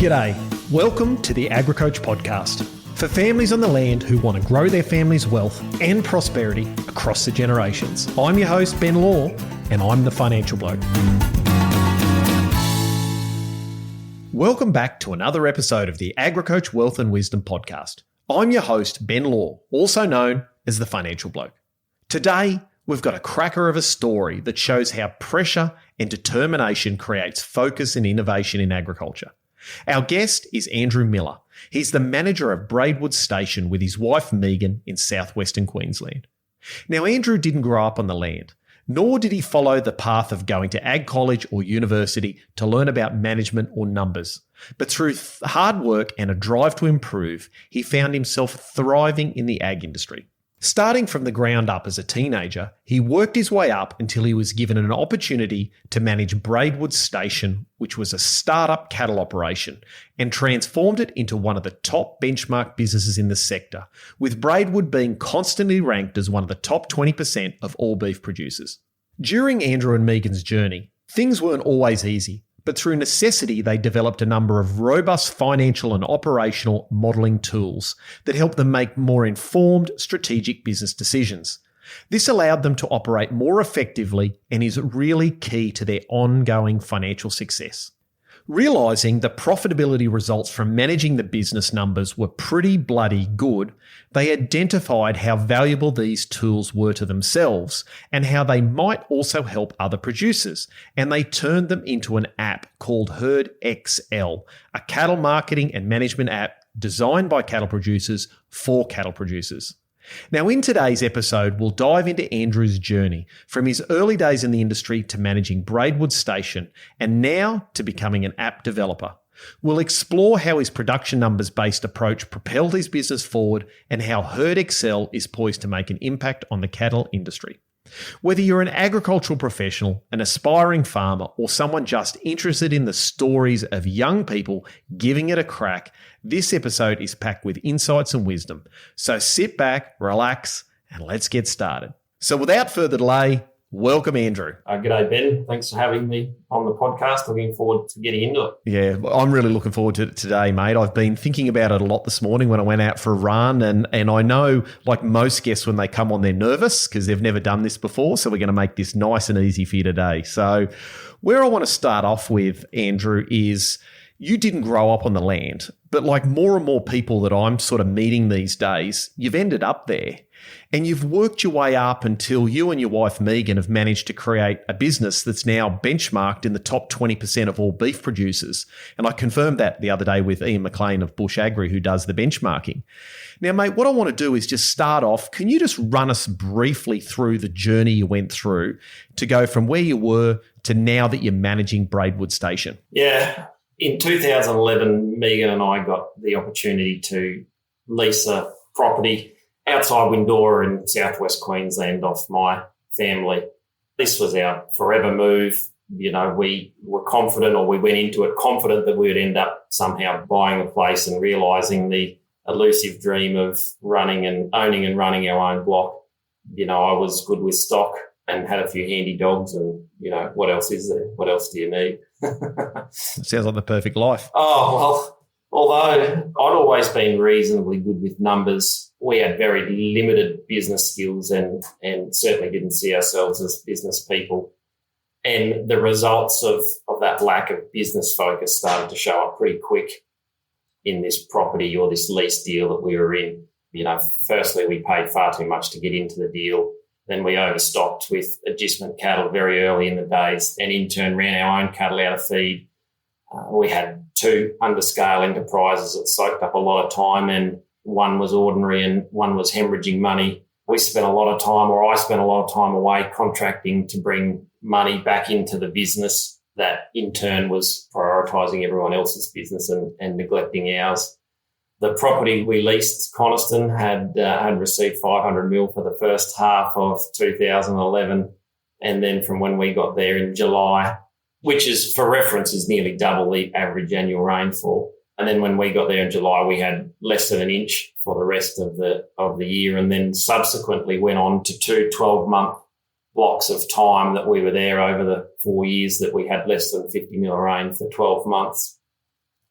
G'day. Welcome to the AgriCoach podcast for families on the land who want to grow their family's wealth and prosperity across the generations. I'm your host, Ben Law, and I'm the financial bloke. Welcome back to another episode of the AgriCoach Wealth and Wisdom podcast. I'm your host, Ben Law, also known as the financial bloke. Today, we've got a cracker of a story that shows how pressure and determination creates focus and innovation in agriculture. Our guest is Andrew Miller. He's the manager of Braidwood Station with his wife Megan in southwestern Queensland. Now, Andrew didn't grow up on the land, nor did he follow the path of going to ag college or university to learn about management or numbers. But through hard work and a drive to improve, he found himself thriving in the ag industry. Starting from the ground up as a teenager, he worked his way up until he was given an opportunity to manage Braidwood Station, which was a startup cattle operation, and transformed it into one of the top benchmark businesses in the sector, with Braidwood being constantly ranked as one of the top 20% of all beef producers. During Andrew and Megan's journey, things weren't always easy, but through necessity, they developed a number of robust financial and operational modelling tools that helped them make more informed, strategic business decisions. This allowed them to operate more effectively and is really key to their ongoing financial success. Realising the profitability results from managing the business numbers were pretty bloody good, they identified how valuable these tools were to themselves and how they might also help other producers, and they turned them into an app called Herd XL, a cattle marketing and management app designed by cattle producers for cattle producers. Now, in today's episode, we'll dive into Andrew's journey from his early days in the industry to managing Braidwood Station and now to becoming an app developer. We'll explore how his production numbers-based approach propelled his business forward and how Herd XL is poised to make an impact on the cattle industry. Whether you're an agricultural professional, an aspiring farmer, or someone just interested in the stories of young people giving it a crack, this episode is packed with insights and wisdom. So sit back, relax, and let's get started. So without further delay, welcome, Andrew. G'day, Ben. Thanks for having me on the podcast. Looking forward to getting into it. Yeah, I'm really looking forward to it today, mate. I've been thinking about it a lot this morning when I went out for a run, and I know, like most guests, when they come on, they're nervous because they've never done this before, so we're going to make this nice and easy for you today. So where I want to start off with, Andrew, is you didn't grow up on the land, but like more and more people that I'm sort of meeting these days, you've ended up there. And you've worked your way up until you and your wife, Megan, have managed to create a business that's now benchmarked in the top 20% of all beef producers. And I confirmed that the other day with Ian McLean of Bush Agri, who does the benchmarking. Now, mate, what I want to do is just start off. Can you just run us briefly through the journey you went through to go from where you were to now that you're managing Braidwood Station? Yeah. In 2011, Megan and I got the opportunity to lease a property outside Windora in southwest Queensland off my family. This was our forever move. You know, we were confident, or we went into it confident, that we would end up somehow buying a place and realising the elusive dream of owning and running our own block. You know, I was good with stock and had a few handy dogs, and, you know, what else is there? What else do you need? Sounds like the perfect life. Oh, well, although I'd always been reasonably good with numbers, we had very limited business skills and certainly didn't see ourselves as business people. And the results of that lack of business focus started to show up pretty quick in this property or this lease deal that we were in. You know, firstly, we paid far too much to get into the deal. Then we overstocked with agistment cattle very early in the days, and in turn ran our own cattle out of feed. We had two under-scale enterprises that soaked up a lot of time, and one was ordinary and one was hemorrhaging money. We spent a lot of time, or I spent a lot of time away contracting to bring money back into the business that in turn was prioritising everyone else's business and neglecting ours. The property we leased, Coniston, had received 500 mil for the first half of 2011. And then from when we got there in July, which is, for reference, is nearly double the average annual rainfall. And then when we got there in July, we had less than an inch for the rest of the year, and then subsequently went on to two 12-month blocks of time that we were there over the 4 years that we had less than 50 mil rain for 12 months.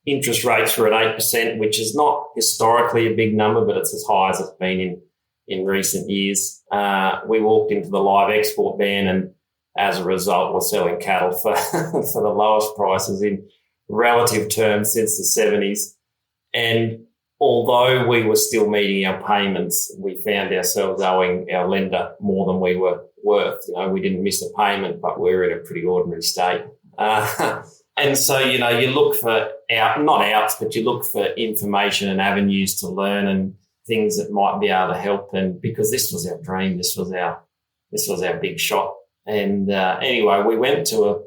interest rates were at 8%, which is not historically a big number, but it's as high as it's been in recent years. We walked into the live export ban, and as a result, we're selling cattle for, for the lowest prices in relative terms since the 70s. And although we were still meeting our payments, we found ourselves owing our lender more than we were worth. We didn't miss a payment, but we were in a pretty ordinary state. And so, you look for not outs, but you look for information and avenues to learn and things that might be able to help. And because this was our dream, this was our big shot. And anyway, we went to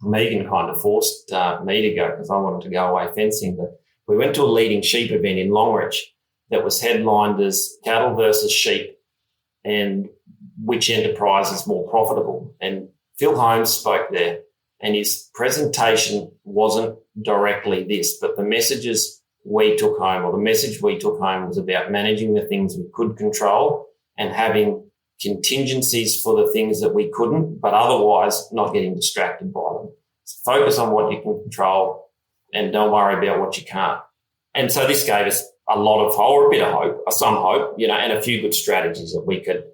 Megan kind of forced me to go because I wanted to go away fencing, but we went to a leading sheep event in Longreach that was headlined as cattle versus sheep and which enterprise is more profitable. And Phil Holmes spoke there, and his presentation wasn't directly this, but the message we took home was about managing the things we could control and having contingencies for the things that we couldn't, but otherwise not getting distracted by them. So focus on what you can control and don't worry about what you can't. And so this gave us a lot of hope, or a bit of hope, or some hope, and a few good strategies that we could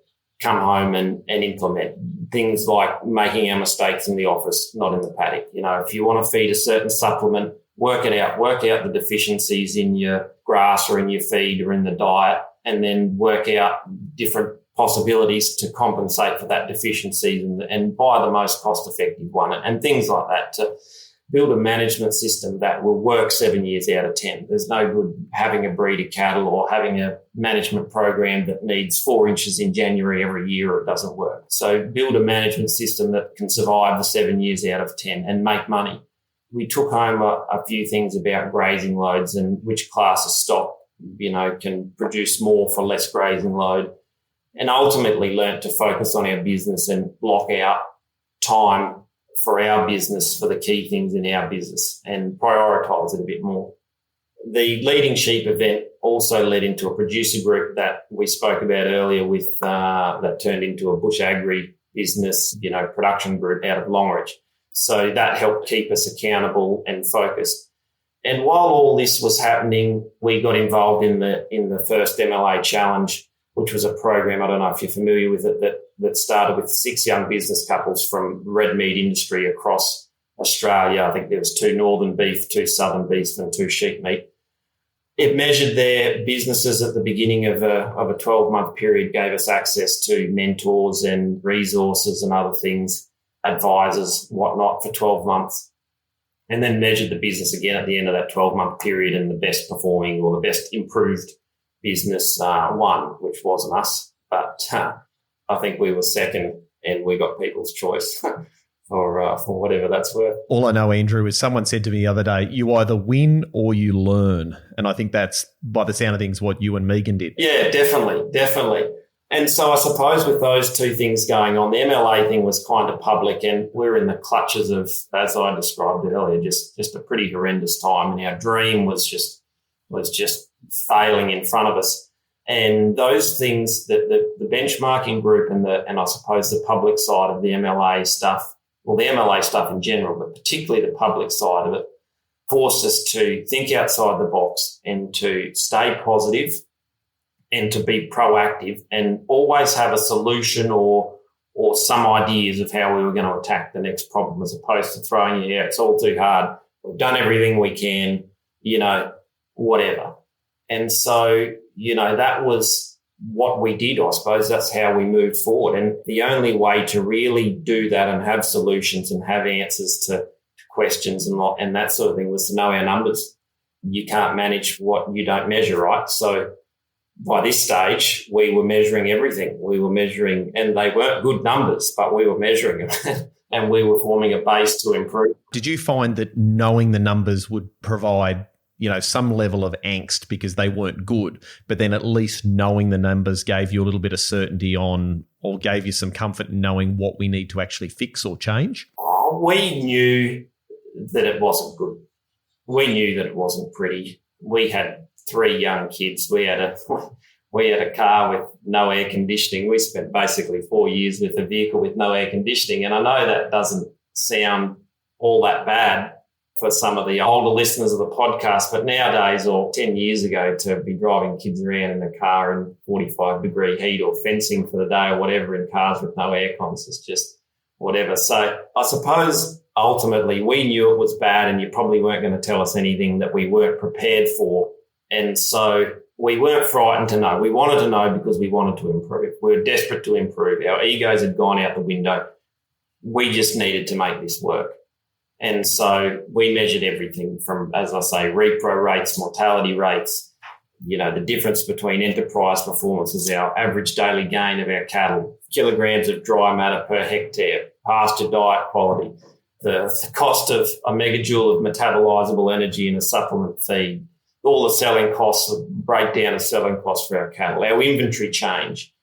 come home and implement. Things like making our mistakes in the office, not in the paddock. If you want to feed a certain supplement, work it out. Work out the deficiencies in your grass or in your feed or in the diet, and then work out different possibilities to compensate for that deficiency and buy the most cost-effective one and things like that to build a management system that will work 7 years out of 10. There's no good having a breed of cattle or having a management program that needs 4 inches in January every year or it doesn't work. So build a management system that can survive the 7 years out of 10 and make money. We took home a few things about grazing loads and which class of stock, can produce more for less grazing load, and ultimately learnt to focus on our business and block out time for our business, for the key things in our business, and prioritise it a bit more. The leading sheep event also led into a producer group that we spoke about earlier with that turned into a bush agri business, production group out of Longreach. So that helped keep us accountable and focused. And while all this was happening, we got involved in the first MLA challenge, which was a program, I don't know if you're familiar with it, that started with 6 young business couples from red meat industry across Australia. I think there was 2 northern beef, 2 southern beef and 2 sheep meat. It measured their businesses at the beginning of a 12-month period, gave us access to mentors and resources and other things, advisors, whatnot, for 12 months, and then measured the business again at the end of that 12-month period, and the best performing or the best improved business won, which wasn't us. But I think we were second and we got People's Choice for whatever that's worth. All I know, Andrew, is someone said to me the other day, you either win or you learn. And I think that's, by the sound of things, what you and Megan did. Yeah, definitely. And so I suppose with those two things going on, the MLA thing was kind of public and we're in the clutches of, as I described it earlier, just a pretty horrendous time. And our dream was just failing in front of us. And those things, that the benchmarking group and I suppose the public side of the MLA stuff, well, the MLA stuff in general, but particularly the public side of it, forced us to think outside the box and to stay positive and to be proactive and always have a solution or some ideas of how we were going to attack the next problem, as opposed to throwing, it's all too hard, we've done everything we can, whatever. And so, that was what we did. I suppose that's how we moved forward. And the only way to really do that and have solutions and have answers to questions and that sort of thing was to know our numbers. You can't manage what you don't measure, right? So by this stage, we were measuring everything. We were measuring, and they weren't good numbers, but we were measuring them and we were forming a base to improve. Did you find that knowing the numbers would provide some level of angst because they weren't good, but then at least knowing the numbers gave you a little bit of certainty on, or gave you some comfort in knowing what we need to actually fix or change? We knew that it wasn't good. We knew that it wasn't pretty. We had 3 young kids. We had a car with no air conditioning. We spent basically 4 years with a vehicle with no air conditioning. And I know that doesn't sound all that bad, for some of the older listeners of the podcast, but nowadays, or 10 years ago, to be driving kids around in a car in 45-degree heat or fencing for the day or whatever in cars with no air cons is just whatever. So I suppose ultimately we knew it was bad and you probably weren't going to tell us anything that we weren't prepared for. And so we weren't frightened to know. We wanted to know because we wanted to improve. We were desperate to improve. Our egos had gone out the window. We just needed to make this work. And so we measured everything from, as I say, repro rates, mortality rates, the difference between enterprise performances, our average daily gain of our cattle, kilograms of dry matter per hectare, pasture diet quality, the cost of a megajoule of metabolizable energy in a supplement feed, all the selling costs, breakdown of selling costs for our cattle, our inventory change,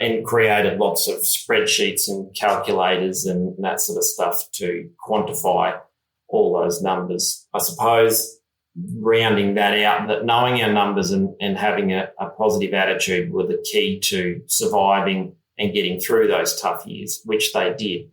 and created lots of spreadsheets and calculators and that sort of stuff to quantify all those numbers. I suppose rounding that out, that knowing our numbers and having a positive attitude were the key to surviving and getting through those tough years, which they did.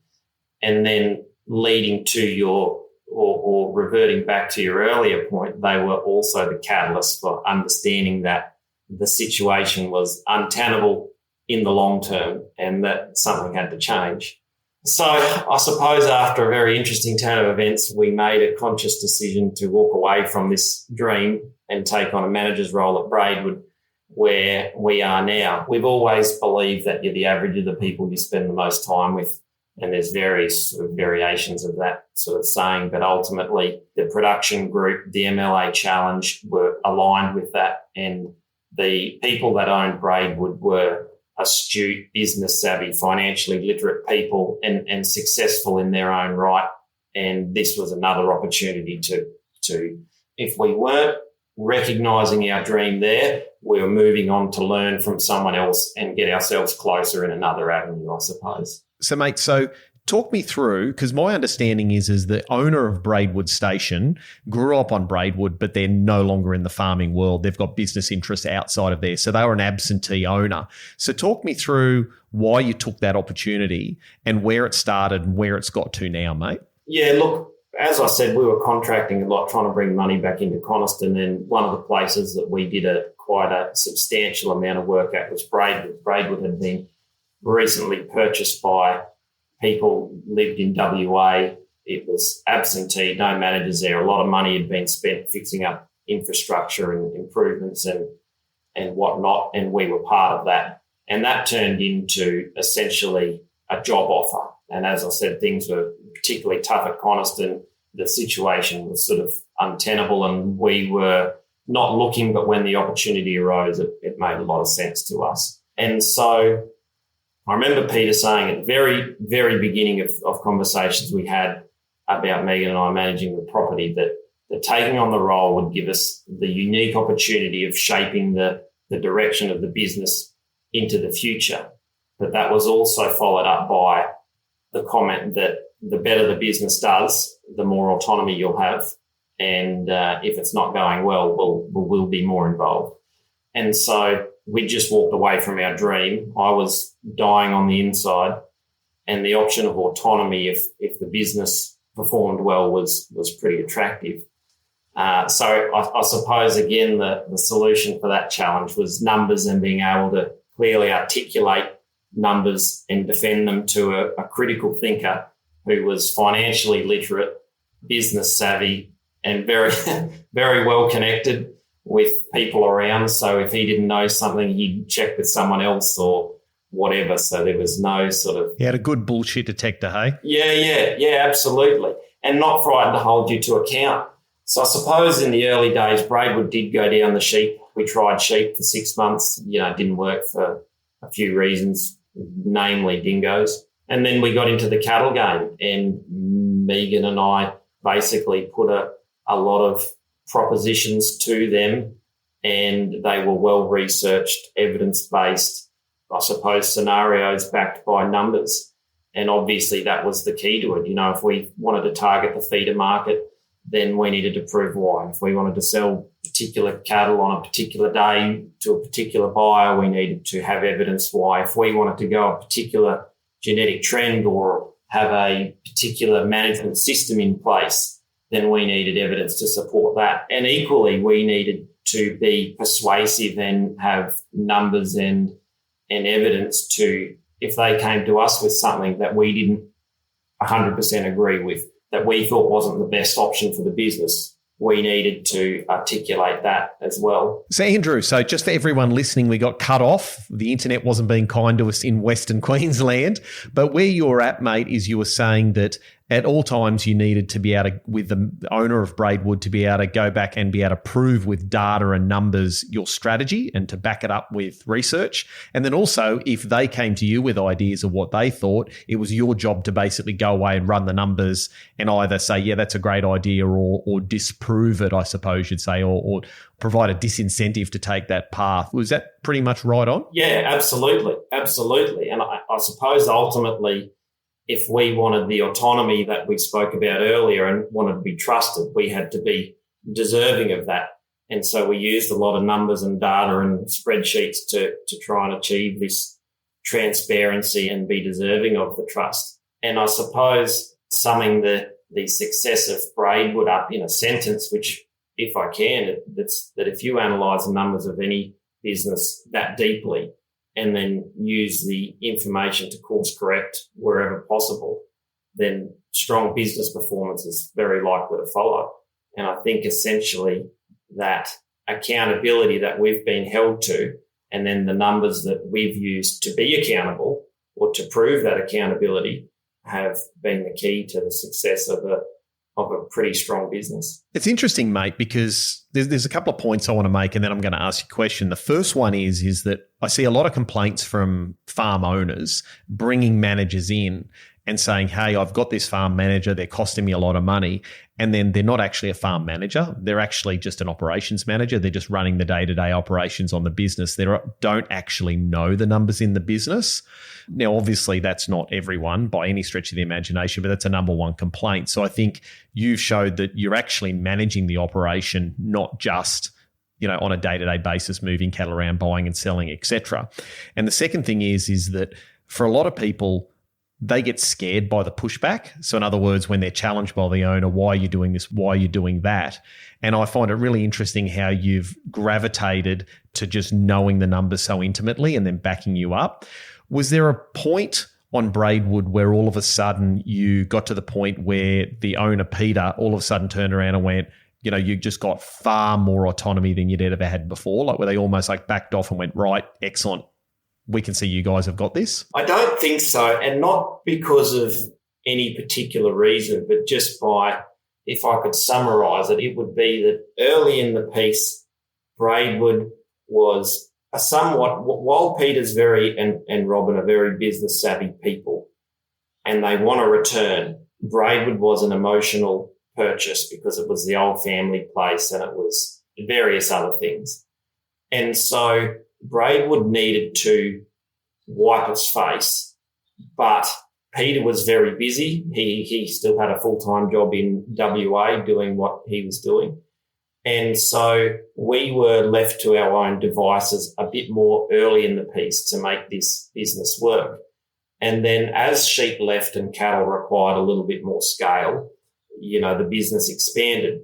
And then leading to your, or reverting back to your earlier point, they were also the catalyst for understanding that the situation was untenable in the long term and that something had to change. So I suppose after a very interesting turn of events, we made a conscious decision to walk away from this dream and take on a manager's role at Braidwood, where we are now. We've always believed that you're the average of the people you spend the most time with, and there's various sort of variations of that sort of saying, but ultimately the production group, the MLA challenge were aligned with that, and the people that owned Braidwood were astute, business savvy, financially literate people and successful in their own right. And this was another opportunity to if we weren't recognising our dream there, we were moving on to learn from someone else and get ourselves closer in another avenue, I suppose. So, mate, talk me through, because my understanding is the owner of Braidwood Station grew up on Braidwood, but they're no longer in the farming world. They've got business interests outside of there. So they were an absentee owner. So talk me through why you took that opportunity and where it started and where it's got to now, mate. Yeah, look, as I said, we were contracting a lot, trying to bring money back into Coniston, and one of the places that we did quite a substantial amount of work at was Braidwood. Braidwood had been recently purchased by people lived in WA. It was absentee, no managers there. A lot of money had been spent fixing up infrastructure and improvements and whatnot, and we were part of that. And that turned into essentially a job offer. And as I said, things were particularly tough at Coniston. The situation was sort of untenable, and we were not looking, but when the opportunity arose, it made a lot of sense to us. And so I remember Peter saying at the very, very beginning of conversations we had about Megan and I managing the property that taking on the role would give us the unique opportunity of shaping the direction of the business into the future. But that was also followed up by the comment that the better the business does, the more autonomy you'll have. And if it's not going well, we'll be more involved. And so we just walked away from our dream. I was dying on the inside, and the option of autonomy, if the business performed well, was pretty attractive. So I suppose, again, the solution for that challenge was numbers and being able to clearly articulate numbers and defend them to a critical thinker who was financially literate, business savvy, and very, very well connected with people around. So if he didn't know something, he'd check with someone else or whatever. So there was no sort of... He had a good bullshit detector, hey? Yeah, absolutely. And not frightened to hold you to account. So I suppose in the early days, Braidwood did go down the sheep. We tried sheep for 6 months. It didn't work for a few reasons, namely dingoes. And then we got into the cattle game, and Megan and I basically put a lot of propositions to them, and they were well researched, evidence-based, I suppose, scenarios backed by numbers. And obviously that was the key to it. If we wanted to target the feeder market, then we needed to prove why. If we wanted to sell particular cattle on a particular day to a particular buyer, we needed to have evidence why. If we wanted to go a particular genetic trend or have a particular management system in place, then we needed evidence to support that. And equally, we needed to be persuasive and have numbers and evidence to, if they came to us with something that we didn't 100% agree with, that we thought wasn't the best option for the business, we needed to articulate that as well. So, Andrew, just for everyone listening, we got cut off. The internet wasn't being kind to us in Western Queensland. But where you're at, mate, is you were saying that at all times you needed to be able to, with the owner of Braidwood, to be able to go back and be able to prove with data and numbers your strategy and to back it up with research. And then also, if they came to you with ideas of what they thought, it was your job to basically go away and run the numbers and either say, yeah, that's a great idea, or disprove it, I suppose you'd say, or provide a disincentive to take that path. Was that pretty much right on? Yeah, absolutely. Absolutely. And I suppose ultimately, if we wanted the autonomy that we spoke about earlier and wanted to be trusted, we had to be deserving of that. And so we used a lot of numbers and data and spreadsheets to try and achieve this transparency and be deserving of the trust. And I suppose summing the success of Braidwood up in a sentence, which, if I can, that's that if you analyse the numbers of any business that deeply, and then use the information to course correct wherever possible, then strong business performance is very likely to follow. And I think essentially that accountability that we've been held to, and then the numbers that we've used to be accountable or to prove that accountability, have been the key to the success of a pretty strong business. It's interesting, mate, because there's a couple of points I want to make, and then I'm going to ask you a question. The first one is that I see a lot of complaints from farm owners bringing managers in and saying, hey, I've got this farm manager, they're costing me a lot of money. And then they're not actually a farm manager. They're actually just an operations manager. They're just running the day-to-day operations on the business. They don't actually know the numbers in the business. Now, obviously, that's not everyone by any stretch of the imagination, but that's a number one complaint. So I think you've showed that you're actually managing the operation, not just on a day-to-day basis, moving cattle around, buying and selling, etc. And the second thing is that for a lot of people, they get scared by the pushback. So in other words, when they're challenged by the owner, why are you doing this? Why are you doing that? And I find it really interesting how you've gravitated to just knowing the numbers so intimately and then backing you up. Was there a point on Braidwood where all of a sudden you got to the point where the owner, Peter, all of a sudden turned around and went, you just got far more autonomy than you'd ever had before? Like, where they almost backed off and went, right, excellent, we can see you guys have got this? I don't think so, and not because of any particular reason, but just by, if I could summarise it, it would be that early in the piece, Braidwood was a somewhat, while Peter's and Robin are very business savvy people and they want a return, Braidwood was an emotional purchase because it was the old family place and it was various other things. And so Braidwood needed to wipe its face, but Peter was very busy. He still had a full-time job in WA doing what he was doing. And so we were left to our own devices a bit more early in the piece to make this business work. And then as sheep left and cattle required a little bit more scale, the business expanded.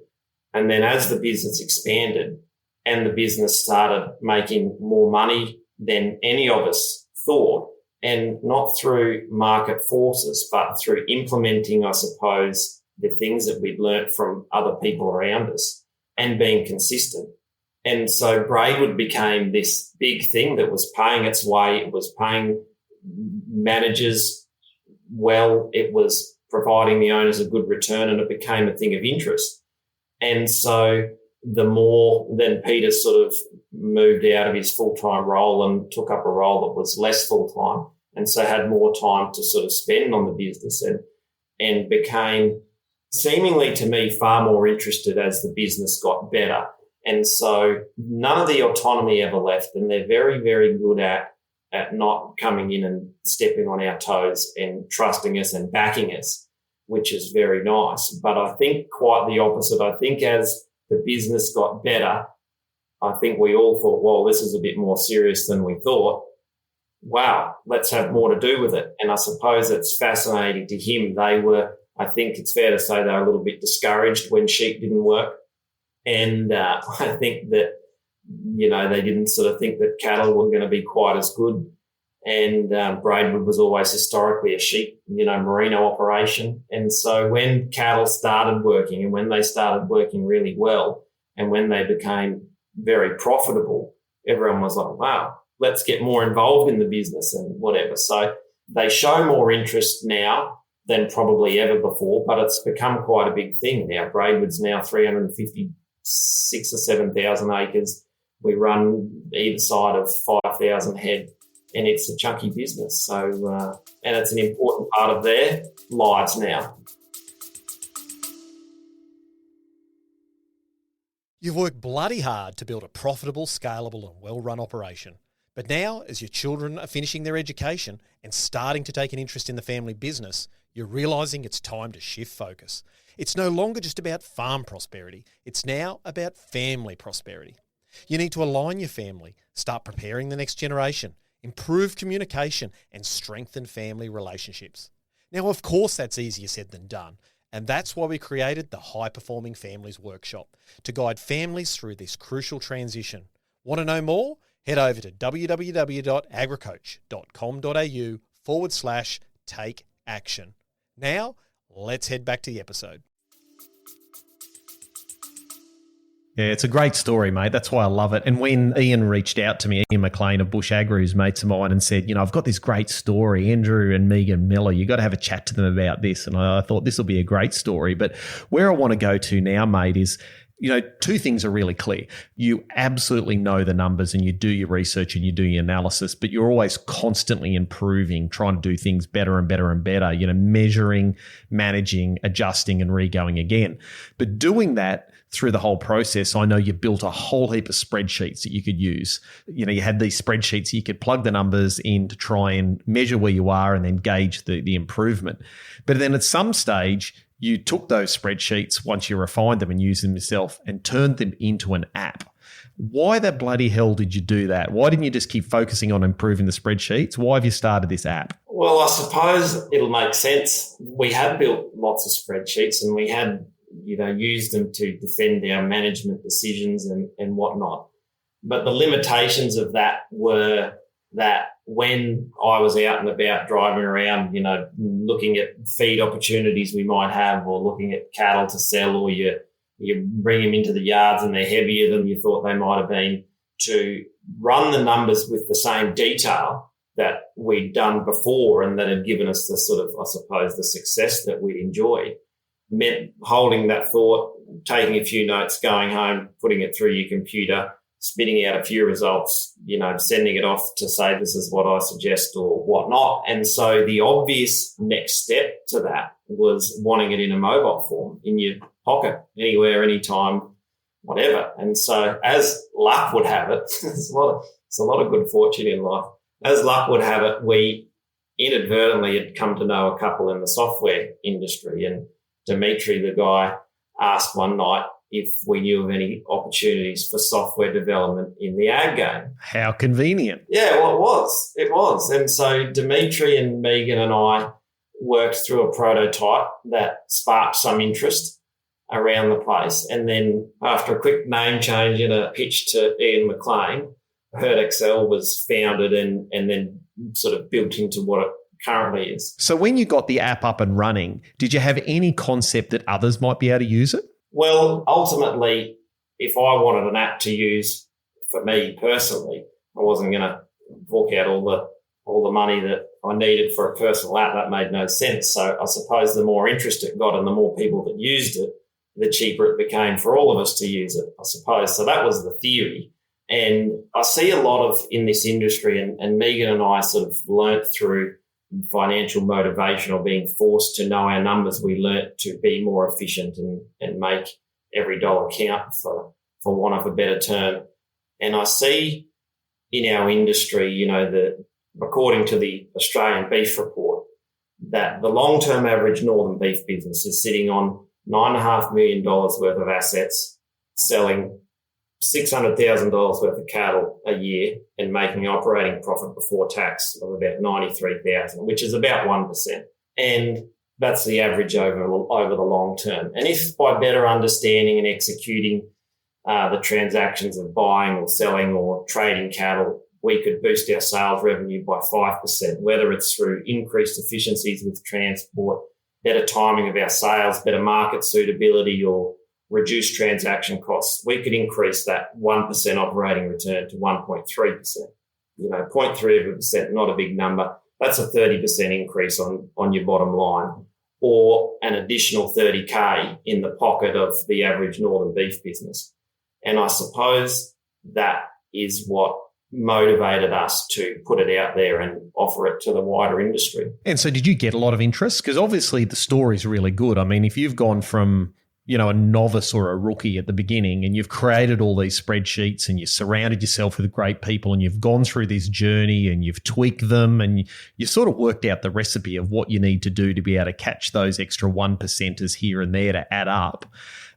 And then as the business expanded, and the business started making more money than any of us thought, and not through market forces, but through implementing, I suppose, the things that we'd learnt from other people around us and being consistent. And so Braidwood became this big thing that was paying its way. It was paying managers well. It was providing the owners a good return, and it became a thing of interest. And so the more then Peter sort of moved out of his full-time role and took up a role that was less full-time, and so had more time to sort of spend on the business and became seemingly to me far more interested as the business got better. And so none of the autonomy ever left, and they're very, very good at not coming in and stepping on our toes and trusting us and backing us, which is very nice. But I think quite the opposite. I think as the business got better, I think we all thought, well, this is a bit more serious than we thought. Wow, let's have more to do with it. And I suppose it's fascinating to him. They were I think it's fair to say they were a little bit discouraged when sheep didn't work. And I think that, they didn't sort of think that cattle were going to be quite as good. And Braidwood was always historically a sheep, merino operation. And so when cattle started working and when they started working really well and when they became very profitable, everyone was like, wow, let's get more involved in the business and whatever. So they show more interest now than probably ever before, but it's become quite a big thing now. Braidwood's now 356 or 7,000 acres. We run either side of 5,000 head, and it's a chunky business. So, and it's an important part of their lives now. You've worked bloody hard to build a profitable, scalable and well-run operation. But now, as your children are finishing their education and starting to take an interest in the family business, you're realising it's time to shift focus. It's no longer just about farm prosperity. It's now about family prosperity. You need to align your family, start preparing the next generation, improve communication and strengthen family relationships. Now, of course, that's easier said than done. And that's why we created the High Performing Families Workshop to guide families through this crucial transition. Want to know more? Head over to www.agricoach.com.au/take action. Now, let's head back to the episode. Yeah, it's a great story, mate. That's why I love it. And when Ian reached out to me, Ian McLean of Bush Agri, who's mates of mine, and said, I've got this great story, Andrew and Megan Miller, you got to have a chat to them about this. And I thought this will be a great story. But where I want to go to now, mate, is, two things are really clear. You absolutely know the numbers and you do your research and you do your analysis, but you're always constantly improving, trying to do things better and better and better, measuring, managing, adjusting and re-going again. But doing that through the whole process, I know you built a whole heap of spreadsheets that you could use. You had these spreadsheets, you could plug the numbers in to try and measure where you are and then gauge the improvement. But then at some stage, you took those spreadsheets once you refined them and used them yourself and turned them into an app. Why the bloody hell did you do that? Why didn't you just keep focusing on improving the spreadsheets? Why have you started this app? Well, I suppose it'll make sense. We had built lots of spreadsheets and we had used them to defend our management decisions and whatnot. But the limitations of that were that when I was out and about driving around, looking at feed opportunities we might have or looking at cattle to sell, or you bring them into the yards and they're heavier than you thought they might have been, to run the numbers with the same detail that we'd done before and that had given us the sort of, I suppose, the success that we'd enjoyed, meant holding that thought, taking a few notes, going home, putting it through your computer, spitting out a few results, sending it off to say this is what I suggest or whatnot. And so the obvious next step to that was wanting it in a mobile form, in your pocket, anywhere, anytime, whatever. And so as luck would have it, it's a lot of good fortune in life. As luck would have it, we inadvertently had come to know a couple in the software industry, and Dimitri, the guy, asked one night if we knew of any opportunities for software development in the ag game. How convenient. Yeah, well, it was. And so Dimitri and Megan and I worked through a prototype that sparked some interest around the place. And then after a quick name change and a pitch to Ian McLean, Herd Excel was founded and then sort of built into what it currently is. So when you got the app up and running, did you have any concept that others might be able to use it? Well, ultimately, if I wanted an app to use for me personally, I wasn't going to fork out all the money that I needed for a personal app. That made no sense. So I suppose the more interest it got and the more people that used it, the cheaper it became for all of us to use it, I suppose. So that was the theory. And I see a lot of in this industry, and Megan and I sort of learnt through financial motivation or being forced to know our numbers, we learnt to be more efficient and make every dollar count, for want of a better term. And I see in our industry, according to the Australian Beef Report, that the long-term average northern beef business is sitting on $9.5 million worth of assets, selling $600,000 worth of cattle a year and making operating profit before tax of about $93,000, which is about 1%. And That's the average over the long term. And if by better understanding and executing the transactions of buying or selling or trading cattle, we could boost our sales revenue by 5%, whether it's through increased efficiencies with transport, better timing of our sales, better market suitability, or reduced transaction costs, we could increase that 1% operating return to 1.3%. 0.3%, not a big number. That's a 30% increase on your bottom line, or an additional 30K in the pocket of the average northern beef business. And I suppose that is what motivated us to put it out there and offer it to the wider industry. And so did you get a lot of interest? Because obviously the story's really good. I mean, if you've gone from, a novice or a rookie at the beginning and you've created all these spreadsheets and you surrounded yourself with great people and you've gone through this journey and you've tweaked them and you sort of worked out the recipe of what you need to do to be able to catch those extra 1%ers here and there to add up.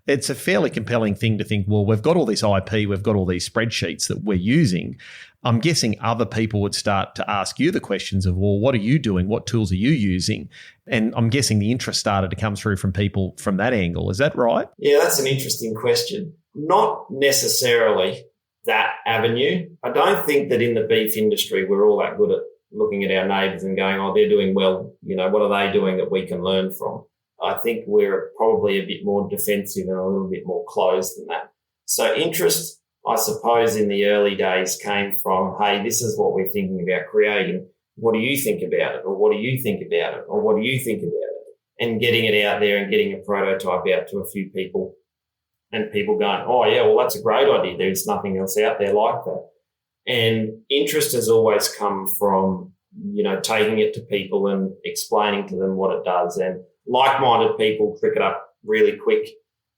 It's a fairly compelling thing to think, well, we've got all this IP, we've got all these spreadsheets that we're using. I'm guessing other people would start to ask you the questions of, well, what are you doing? What tools are you using? And I'm guessing the interest started to come through from people from that angle. Is that right? Yeah, that's an interesting question. Not necessarily that avenue. I don't think that in the beef industry we're all that good at looking at our neighbours and going, oh, they're doing well. What are they doing that we can learn from? I think we're probably a bit more defensive and a little bit more closed than that. So interest, I suppose, in the early days came from, hey, this is what we're thinking about creating. What do you think about it? Or what do you think about it? Or what do you think about it? And getting it out there and getting a prototype out to a few people and people going, oh, yeah, well, that's a great idea. There's nothing else out there like that. And interest has always come from, taking it to people and explaining to them what it does. And like-minded people pick it up really quick.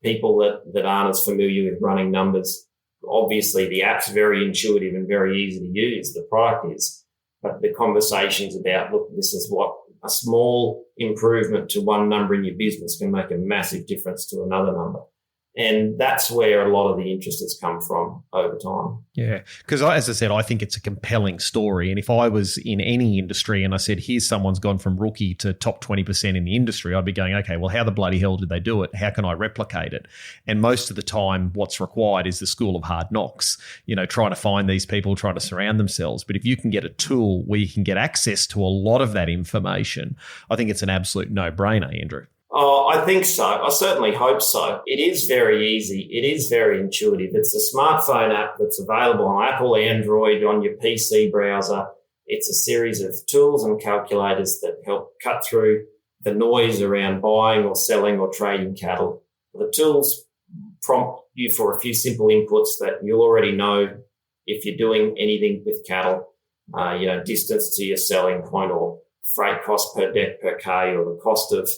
People that aren't as familiar with running numbers. Obviously, the app's very intuitive and very easy to use. The product is. But the conversations about, look, this is what a small improvement to one number in your business can make a massive difference to another number. And that's where a lot of the interest has come from over time. Yeah, because as I said, I think it's a compelling story. And if I was in any industry and I said, here's someone's gone from rookie to top 20% in the industry, I'd be going, okay, well, how the bloody hell did they do it? How can I replicate it? And most of the time, what's required is the school of hard knocks, trying to find these people, trying to surround themselves. But if you can get a tool where you can get access to a lot of that information, I think it's an absolute no-brainer, Andrew. Oh, I think so. I certainly hope so. It is very easy. It is very intuitive. It's a smartphone app that's available on Apple, Android, on your PC browser. It's a series of tools and calculators that help cut through the noise around buying or selling or trading cattle. The tools prompt you for a few simple inputs that you'll already know if you're doing anything with cattle, distance to your selling point or freight cost per deck per K or the cost of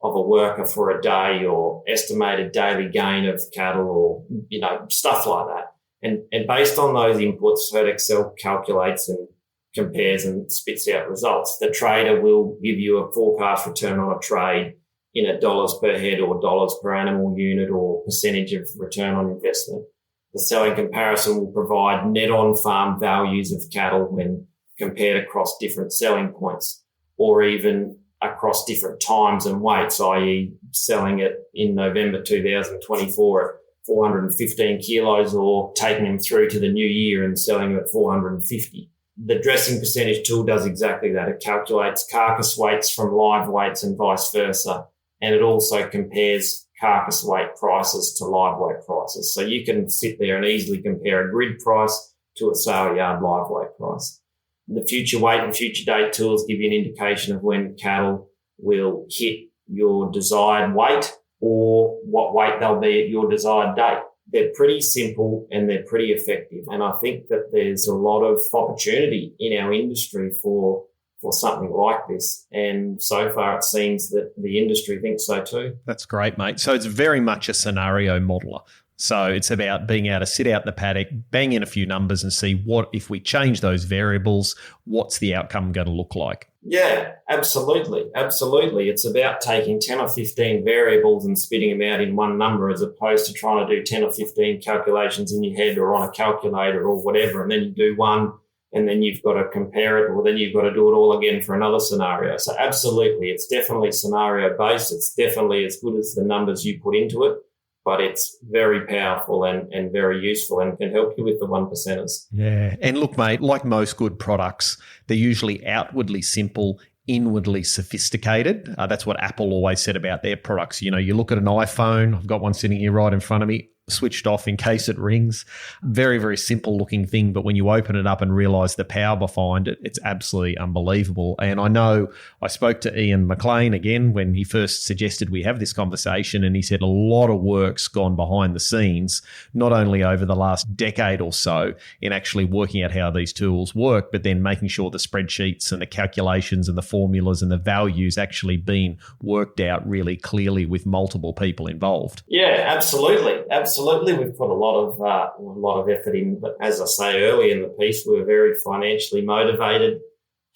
a worker for a day or estimated daily gain of cattle or, stuff like that. And based on those inputs, Herd Excel calculates and compares and spits out results. The trader will give you a forecast return on a trade in a dollars per head or dollars per animal unit or percentage of return on investment. The selling comparison will provide net on-farm values of cattle when compared across different selling points or even across different times and weights, i.e. selling it in November 2024 at 415 kilos or taking them through to the new year and selling them at 450. The dressing percentage tool does exactly that. It calculates carcass weights from live weights and vice versa. And it also compares carcass weight prices to live weight prices. So you can sit there and easily compare a grid price to a sale yard live weight price. The future weight and future date tools give you an indication of when cattle will hit your desired weight or what weight they'll be at your desired date. They're pretty simple and they're pretty effective. And I think that there's a lot of opportunity in our industry for something like this. And so far it seems that the industry thinks so too. That's great, mate. So it's very much a scenario modeler. So it's about being able to sit out in the paddock, bang in a few numbers and see what, if we change those variables, what's the outcome going to look like? Yeah, absolutely. Absolutely. It's about taking 10 or 15 variables and spitting them out in one number as opposed to trying to do 10 or 15 calculations in your head or on a calculator or whatever. And then you do one and then you've got to compare it, or then you've got to do it all again for another scenario. So absolutely, it's definitely scenario based. It's definitely as good as the numbers you put into it, but it's very powerful and very useful and can help you with the one percenters. Yeah. And look, mate, like most good products, they're usually outwardly simple, inwardly sophisticated. That's what Apple always said about their products. You know, you look at an iPhone, I've got one sitting here right in front of me, switched off in case it rings. Very, very simple looking thing. But when you open it up and realize the power behind it, it's absolutely unbelievable. And I know I spoke to Ian McLean again when he first suggested we have this conversation, and he said a lot of work's gone behind the scenes, not only over the last decade or so in actually working out how these tools work, but then making sure the spreadsheets and the calculations and the formulas and the values actually being worked out really clearly with multiple people involved. Yeah, absolutely. Absolutely, we've put a lot of effort in. But as I say earlier in the piece, we were very financially motivated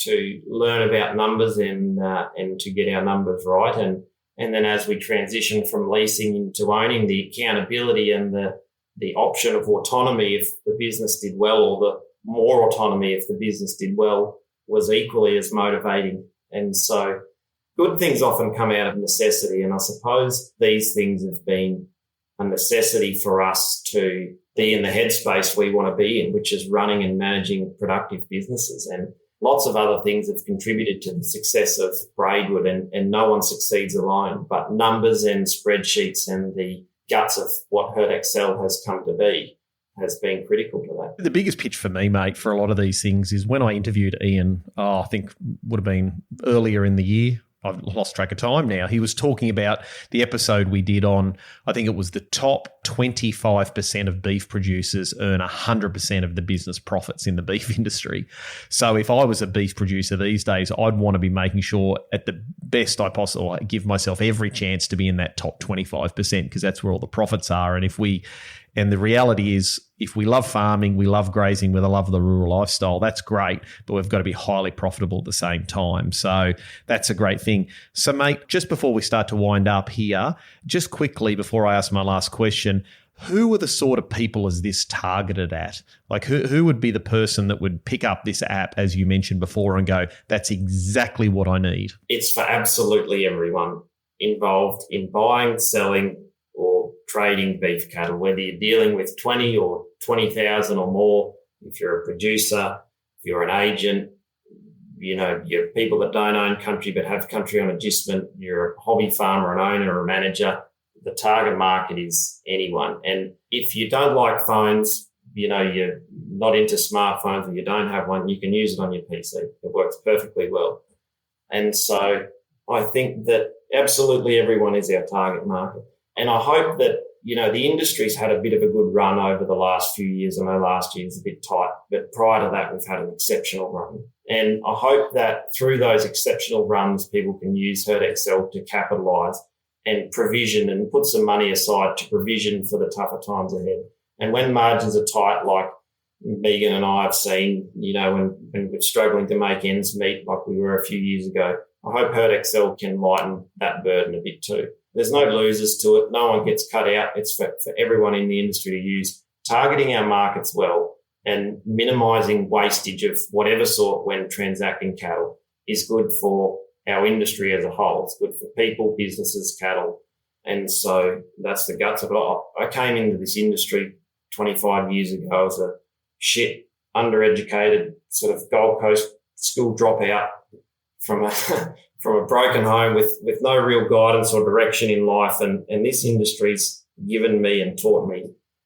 to learn about numbers and to get our numbers right. And then as we transition from leasing into owning, the accountability and the option of autonomy if the business did well, or the more autonomy if the business did well, was equally as motivating. And so good things often come out of necessity. And I suppose these things have been a necessity for us to be in the headspace we want to be in, which is running and managing productive businesses. And lots of other things have contributed to the success of Braidwood, and no one succeeds alone. But numbers and spreadsheets and the guts of what Herd Excel has come to be has been critical to that. The biggest pitch for me, mate, for a lot of these things is when I interviewed Ian, I think would have been earlier in the year. I've lost track of time now. He was talking about the episode we did on, I think it was the top 25% of beef producers earn 100% of the business profits in the beef industry. So if I was a beef producer these days, I'd want to be making sure at the best I possibly give myself every chance to be in that top 25% because that's where all the profits are. And the reality is, if we love farming, we love grazing, we love the rural lifestyle, that's great, but we've got to be highly profitable at the same time. So that's a great thing. So, mate, just before we start to wind up here, just quickly before I ask my last question, who are the sort of people is this targeted at? Like who would be the person that would pick up this app, as you mentioned before, and go, that's exactly what I need? It's for absolutely everyone involved in buying, selling, or trading beef cattle, whether you're dealing with 20 or 20,000 or more. If you're a producer, if you're an agent, you know, you're people that don't own country but have country on adjustment, you're a hobby farmer, an owner, or a manager, the target market is anyone. And if you don't like phones, you know, you're not into smartphones and you don't have one, you can use it on your PC. It works perfectly well. And so I think that absolutely everyone is our target market. And I hope that, you know, the industry's had a bit of a good run over the last few years. I know last year's a bit tight, but prior to that, we've had an exceptional run. And I hope that through those exceptional runs, people can use Herd Excel to capitalise and provision and put some money aside to provision for the tougher times ahead. And when margins are tight, like Megan and I have seen, you know, when we're struggling to make ends meet like we were a few years ago, I hope Herd Excel can lighten that burden a bit too. There's no losers to it. No one gets cut out. It's for everyone in the industry to use. Targeting our markets well and minimising wastage of whatever sort when transacting cattle is good for our industry as a whole. It's good for people, businesses, cattle. And so that's the guts of it. I came into this industry 25 years ago as a undereducated sort of Gold Coast school dropout from a broken home with no real guidance or direction in life. And this industry's given me and taught me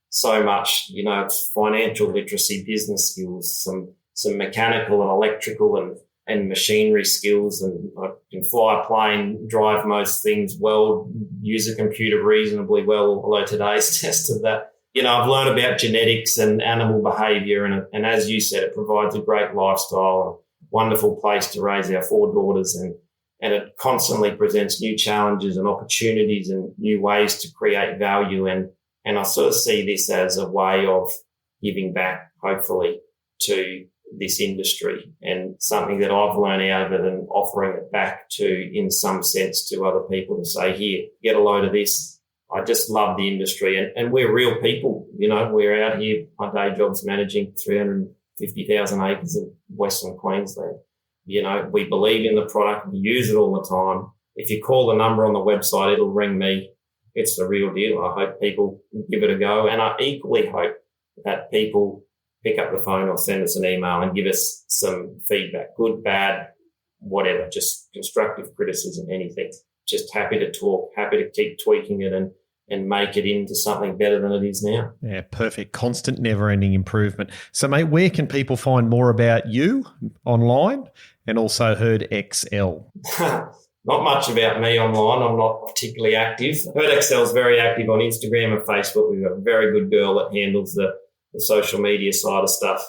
so much. You know, it's financial literacy, business skills, some mechanical and electrical and machinery skills. And I can fly a plane, drive most things well, use a computer reasonably well, although today's test of that. You know, I've learned about genetics and animal behaviour. And as you said, it provides a great lifestyle, a wonderful place to raise our 4 daughters. And it constantly presents new challenges and opportunities and new ways to create value. And I sort of see this as a way of giving back, hopefully, to this industry and something that I've learned out of it and offering it back to, in some sense, to other people to say, here, get a load of this. I just love the industry and we're real people. You know, we're out here, my day job's managing 300 50,000 acres of Western Queensland. We believe in the product. We use it all the time. If you call the number on the website, it'll ring me. It's the real deal. I hope people give it a go. And I equally hope that people pick up the phone or send us an email and give us some feedback, good, bad, whatever, just constructive criticism, anything. Just happy to talk, happy to keep tweaking it and make it into something better than it is now. Yeah, perfect. Constant, never-ending improvement. So, mate, where can people find more about you online and also Herd XL? Not much about me online. I'm not particularly active. Herd XL is very active on Instagram and Facebook. We've got a very good girl that handles the social media side of stuff.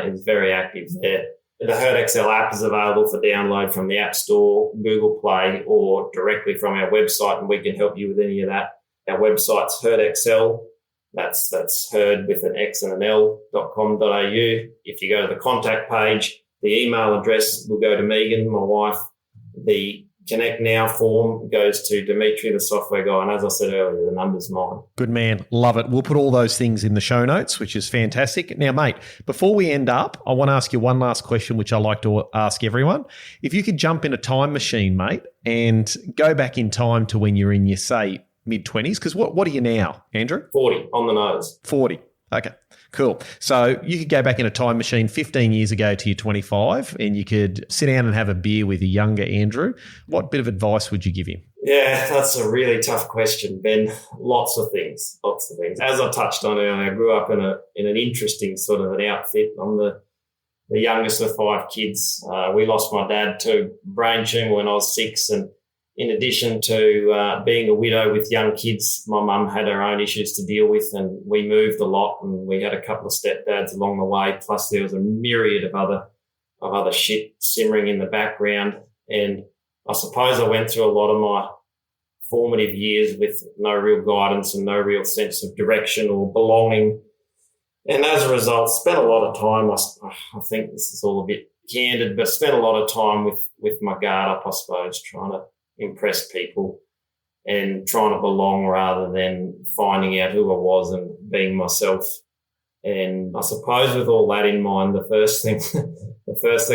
Is very active there. The Herd XL app is available for download from the App Store, Google Play, or directly from our website, and we can help you with any of that. Our website's Herd XL. That's herd with an X and an L.com.au. If you go to the contact page, the email address will go to Megan, my wife. The Connect Now form goes to Dimitri, the software guy. And as I said earlier, the number's mine. Good man. Love it. We'll put all those things in the show notes, which is fantastic. Now, mate, before we end up, I want to ask you one last question, which I like to ask everyone. If you could jump in a time machine, mate, and go back in time to when you're in your, say, mid-20s, because what are you now, Andrew? 40, on the nose. 40. Okay, cool. So you could go back in a time machine 15 years ago to your 25 and you could sit down and have a beer with a younger Andrew. What bit of advice would you give him? Yeah, that's a really tough question, Ben. Lots of things. As I touched on earlier, I grew up in an interesting sort of an outfit. I'm the youngest of 5 kids. We lost my dad to brain tumour when I was 6, and in addition to being a widow with young kids, my mum had her own issues to deal with, and we moved a lot, and we had a couple of stepdads along the way. Plus, there was a myriad of other shit simmering in the background. And I suppose I went through a lot of my formative years with no real guidance and no real sense of direction or belonging. And as a result, spent a lot of time. I think this is all a bit candid, but spent a lot of time with my guard up, I suppose, trying to impress people and trying to belong rather than finding out who I was and being myself. And I suppose with all that in mind, the first thing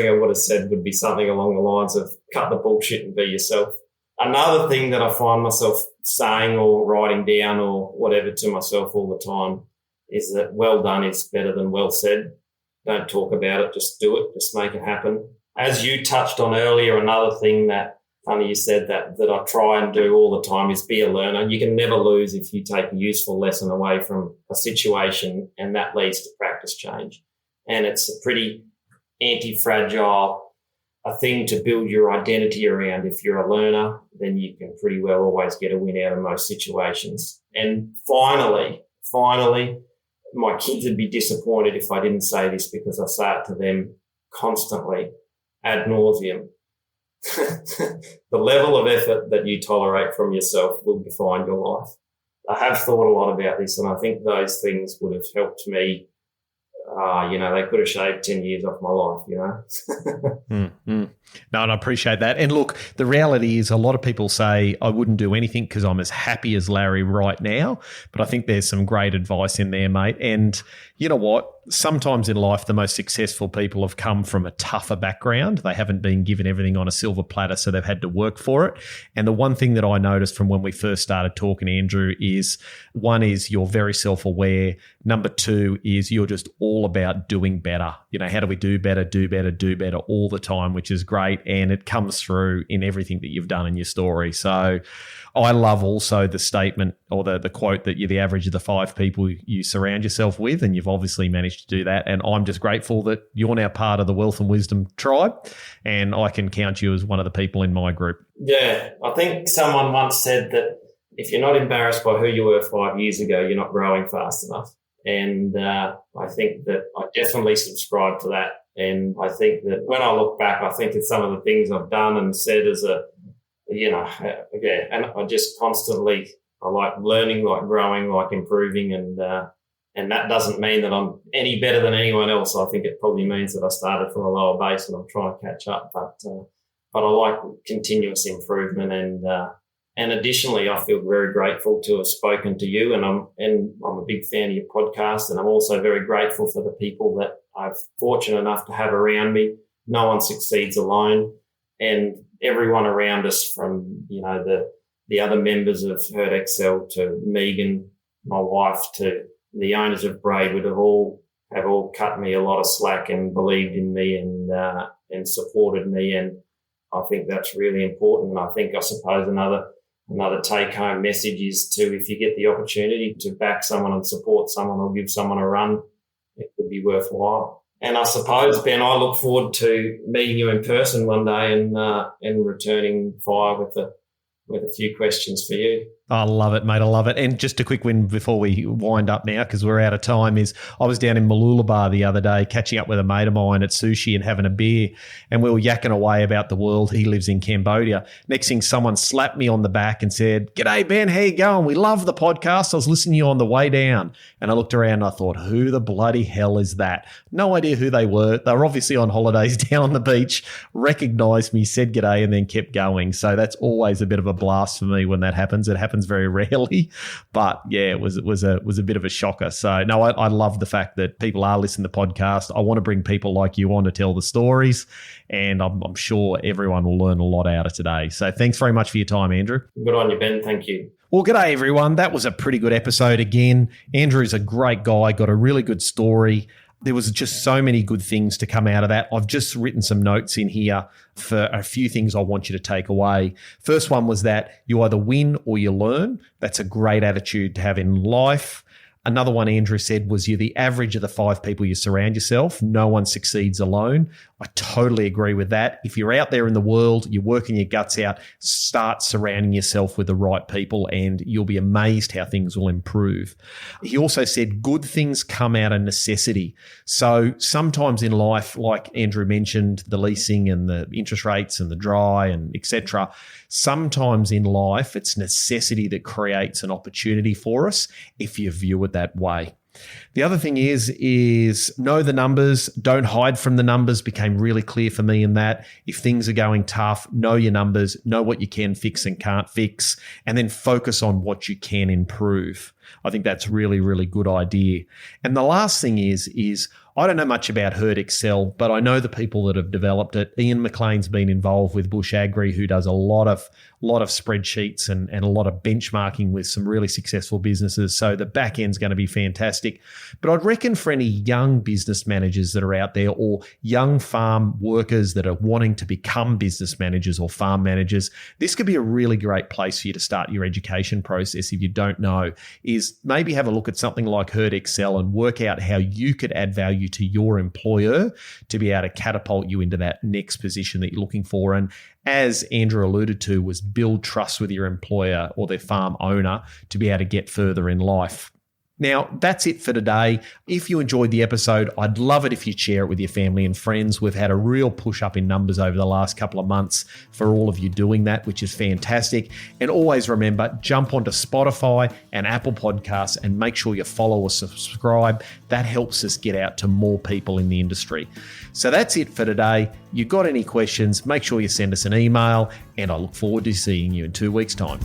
I would have said would be something along the lines of cut the bullshit and be yourself. Another thing that I find myself saying or writing down or whatever to myself all the time is that well done is better than well said. Don't talk about it, just do it, just make it happen. As you touched on earlier, another thing that funny you said that I try and do all the time is be a learner. You can never lose if you take a useful lesson away from a situation, and that leads to practice change. And it's a pretty anti-fragile a thing to build your identity around. If you're a learner, then you can pretty well always get a win out of most situations. And finally, my kids would be disappointed if I didn't say this because I say it to them constantly, ad nauseum. The level of effort that you tolerate from yourself will define your life. I have thought a lot about this, and I think those things would have helped me. They could have shaved 10 years off my life, No, and I appreciate that. And look, the reality is a lot of people say I wouldn't do anything because I'm as happy as Larry right now. But I think there's some great advice in there, mate. And you know what? Sometimes in life, the most successful people have come from a tougher background. They haven't been given everything on a silver platter, so they've had to work for it. And the one thing that I noticed from when we first started talking, Andrew, is one is you're very self-aware. Number 2 is you're just all about doing better. How do we do better all the time, which is great. And it comes through in everything that you've done in your story. So I love also the statement or the quote that you're the average of the 5 people you surround yourself with, and you've obviously managed to do that. And I'm just grateful that you're now part of the Wealth and Wisdom tribe, and I can count you as one of the people in my group. Yeah, I think someone once said that if you're not embarrassed by who you were 5 years ago, you're not growing fast enough. And I think that I definitely subscribe to that. And I think that when I look back, I think it's some of the things I've done and said as and I just constantly, I like learning, like growing, like improving, and that doesn't mean that I'm any better than anyone else. I think it probably means that I started from a lower base and I'm trying to catch up. But I like continuous improvement, and additionally, I feel very grateful to have spoken to you, and I'm a big fan of your podcast, and I'm also very grateful for the people that I'm fortunate enough to have around me. No one succeeds alone, and everyone around us, from the other members of Herd Excel to Megan, my wife, to the owners of Braidwood, have all cut me a lot of slack and believed in me and supported me, and I think that's really important. And I suppose another take-home message is to, if you get the opportunity to back someone and support someone or give someone a run, it could be worthwhile. And I suppose, Ben, I look forward to meeting you in person one day and returning fire with a few questions for you. I love it, mate. I love it. And just a quick win before we wind up now, because we're out of time, is I was down in Mooloolaba the other day catching up with a mate of mine at sushi and having a beer, and we were yakking away about the world. He lives in Cambodia. Next thing, someone slapped me on the back and said, "G'day, Ben, how you going? We love the podcast. I was listening to you on the way down." And I looked around and I thought, who the bloody hell is that? No idea who they were. They were obviously on holidays down on the beach, recognised me, said g'day, and then kept going. So that's always a bit of a blast for me when that happens. It happens very rarely, but yeah, it was a bit of a shocker. So no, I love the fact that people are listening to the podcast. I want to bring people like you on to tell the stories, and I'm sure everyone will learn a lot out of today. So thanks very much for your time, Andrew. Good on you, Ben. Thank you. Well, g'day everyone. That was a pretty good episode again. Andrew's a great guy, got a really good story. There was just so many good things to come out of that. I've just written some notes in here for a few things I want you to take away. First one was that you either win or you learn. That's a great attitude to have in life. Another one Andrew said was you're the average of the 5 people you surround yourself. No one succeeds alone. I totally agree with that. If you're out there in the world, you're working your guts out, start surrounding yourself with the right people and you'll be amazed how things will improve. He also said good things come out of necessity. So sometimes in life, like Andrew mentioned, the leasing and the interest rates and the dry and etc., sometimes in life it's necessity that creates an opportunity for us if you view it that way. The other thing is know the numbers, don't hide from the numbers, became really clear for me in that. If things are going tough, know your numbers, know what you can fix and can't fix, and then focus on what you can improve. I think that's really, really good idea. And the last thing is I don't know much about Herd Excel, but I know the people that have developed it. Ian McLean's been involved with Bush Agri, who does a lot of spreadsheets and a lot of benchmarking with some really successful businesses. So the back end's going to be fantastic. But I'd reckon for any young business managers that are out there or young farm workers that are wanting to become business managers or farm managers, this could be a really great place for you to start your education process if you don't know, is maybe have a look at something like Herd Excel and work out how you could add value to your employer to be able to catapult you into that next position that you're looking for. And as Andrew alluded to, was build trust with your employer or their farm owner to be able to get further in life. Now, that's it for today. If you enjoyed the episode, I'd love it if you'd share it with your family and friends. We've had a real push up in numbers over the last couple of months for all of you doing that, which is fantastic. And always remember, jump onto Spotify and Apple Podcasts and make sure you follow or subscribe. That helps us get out to more people in the industry. So that's it for today. You got any questions, make sure you send us an email, and I look forward to seeing you in 2 weeks' time.